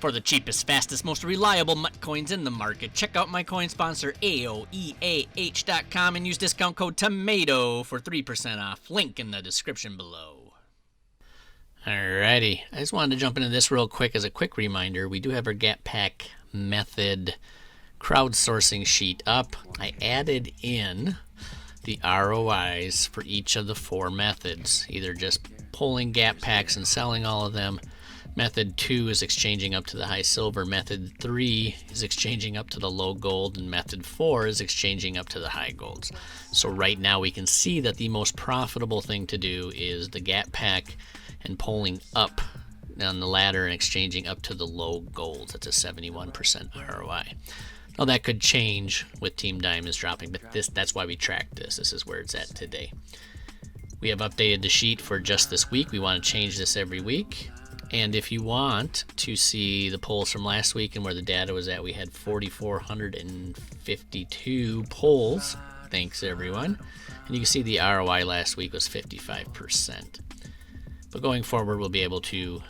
For the cheapest, fastest, most reliable MUT coins in the market, check out my coin sponsor AOEAH.com and use discount code TOMATO for 3% off. Link in the description below. Alrighty, I just wanted to jump into this real quick as a quick reminder. We do have our Gap Pack method crowdsourcing sheet up. I added in the ROIs for each of the 4 methods, either just pulling Gap Packs and selling all of them. Method 2 is exchanging up to the high silver. Method 3 is exchanging up to the low gold. And method 4 is exchanging up to the high golds. So right now we can see that the most profitable thing to do is the Gap Pack and pulling up on the ladder and exchanging up to the low golds. That's a 71% ROI. Now that could change with Team Diamonds dropping, but that's why we tracked this. This is where it's at today. We have updated the sheet for just this week. We want to change this every week. And if you want to see the polls from last week and where the data was at, we had 4,452 polls. Thanks, everyone. And you can see the ROI last week was 55%. But going forward, we'll be able to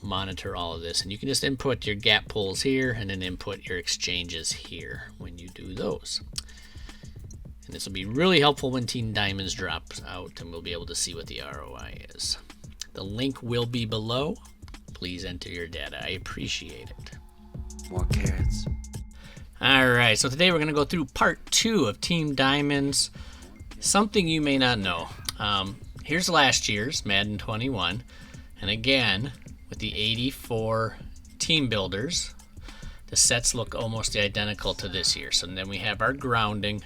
monitor all of this. And you can just input your gap polls here and then input your exchanges here when you do those. And this will be really helpful when Team Diamonds drops out, and we'll be able to see what the ROI is. The link will be below. Please enter your data. I appreciate it. More carrots. Alright, so today we're going to go through part 2 of Team Diamonds. Something you may not know. Here's last year's Madden 21. And again, with the 84 team builders, the sets look almost identical to this year. So then we have our grounding.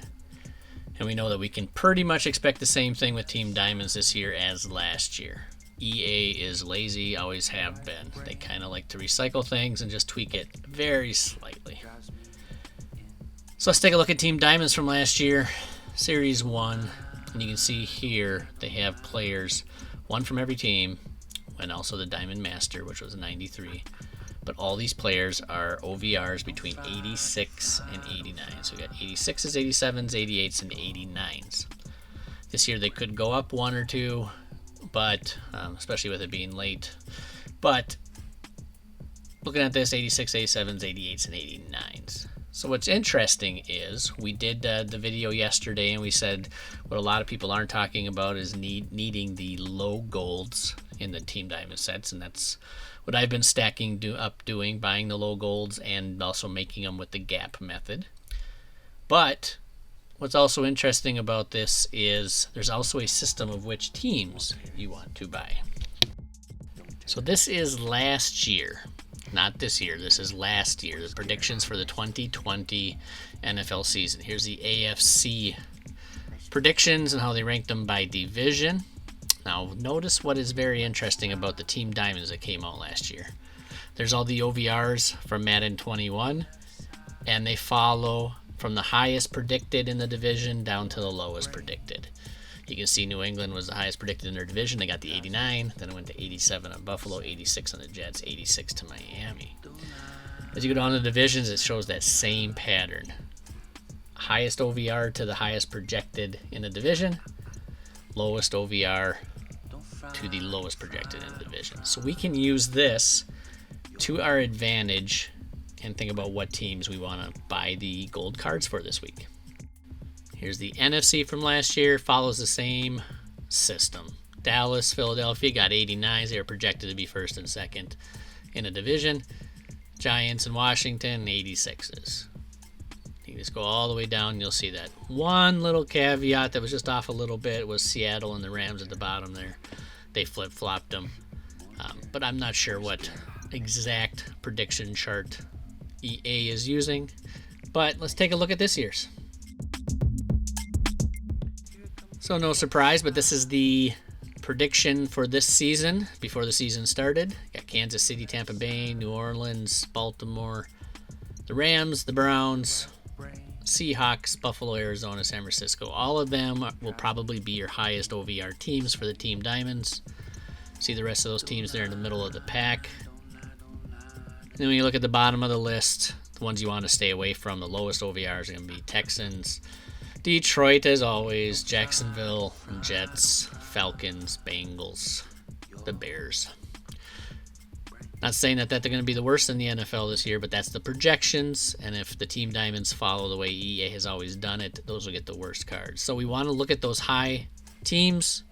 And we know that we can pretty much expect the same thing with Team Diamonds this year as last year. EA is lazy, always have been. They kind of like to recycle things and just tweak it very slightly. So let's take a look at Team Diamonds from last year, Series 1. And you can see here they have players, 1 from every team, and also the Diamond Master, which was a 93. But all these players are OVRs between 86 and 89. So we got 86s, 87s, 88s, and 89s. This year they could go up 1 or 2. But especially with it being late. But looking at this, 86, 87s, 88s, and 89s. So what's interesting is we did the video yesterday, and we said what a lot of people aren't talking about is needing the low golds in the Team Diamond sets, and that's what I've been stacking doing, buying the low golds and also making them with the gap method. But what's also interesting about this is there's also a system of which teams you want to buy. So this is last year, not this year. This is last year. The predictions for the 2020 NFL season. Here's the AFC predictions and how they ranked them by division. Now notice what is very interesting about the Team Diamonds that came out last year. There's all the OVRs from Madden 21, and they follow from the highest predicted in the division down to the lowest predicted. You can see New England was the highest predicted in their division. They got the 89. Then it went to 87 on Buffalo, 86 on the Jets, 86 to Miami. As you go down the divisions, it shows that same pattern. Highest OVR to the highest projected in the division. Lowest OVR to the lowest projected in the division. So we can use this to our advantage and think about what teams we want to buy the gold cards for this week. Here's the NFC from last year. Follows the same system. Dallas, Philadelphia got 89s. They were projected to be first and second in a division. Giants and Washington, 86s. You can just go all the way down and you'll see that. One little caveat that was just off a little bit was Seattle and the Rams at the bottom there. They flip-flopped them. But I'm not sure what exact prediction chart EA is using, but let's take a look at this year's. So no surprise, but this is the prediction for this season before the season started. Got Kansas City, Tampa Bay, New Orleans, Baltimore, the Rams, the Browns, Seahawks, Buffalo, Arizona, San Francisco. All of them will probably be your highest OVR teams for the Team Diamonds. See the rest of those teams there in the middle of the pack. Then when you look at the bottom of the list, the ones you want to stay away from, the lowest OVRs are going to be Texans, Detroit as always, Jacksonville, Jets, Falcons, Bengals, the Bears. Not saying that they're going to be the worst in the NFL this year, but that's the projections. And if the Team Diamonds follow the way EA has always done it, those will get the worst cards. So we want to look at those high teams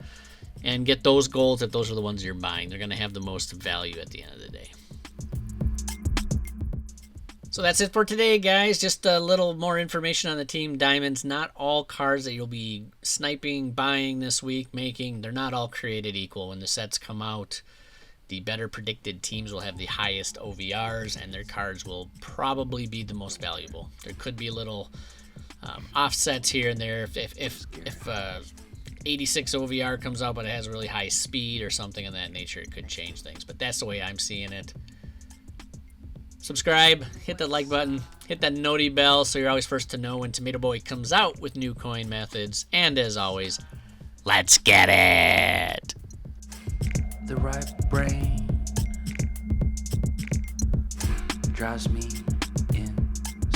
and get those golds if those are the ones you're buying. They're going to have the most value at the end of the day. So that's it for today, guys. Just a little more information on the Team Diamonds. Not all cards that you'll be sniping, buying this week, making, they're not all created equal. When the sets come out, the better predicted teams will have the highest OVRs, and their cards will probably be the most valuable. There could be little offsets here and there. If 86 OVR comes out, but it has really high speed or something of that nature, it could change things. But that's the way I'm seeing it. Subscribe, hit that like button, hit that noti bell so you're always first to know when Tomato Boy comes out with new coin methods. And as always, let's get it! The right brain drives me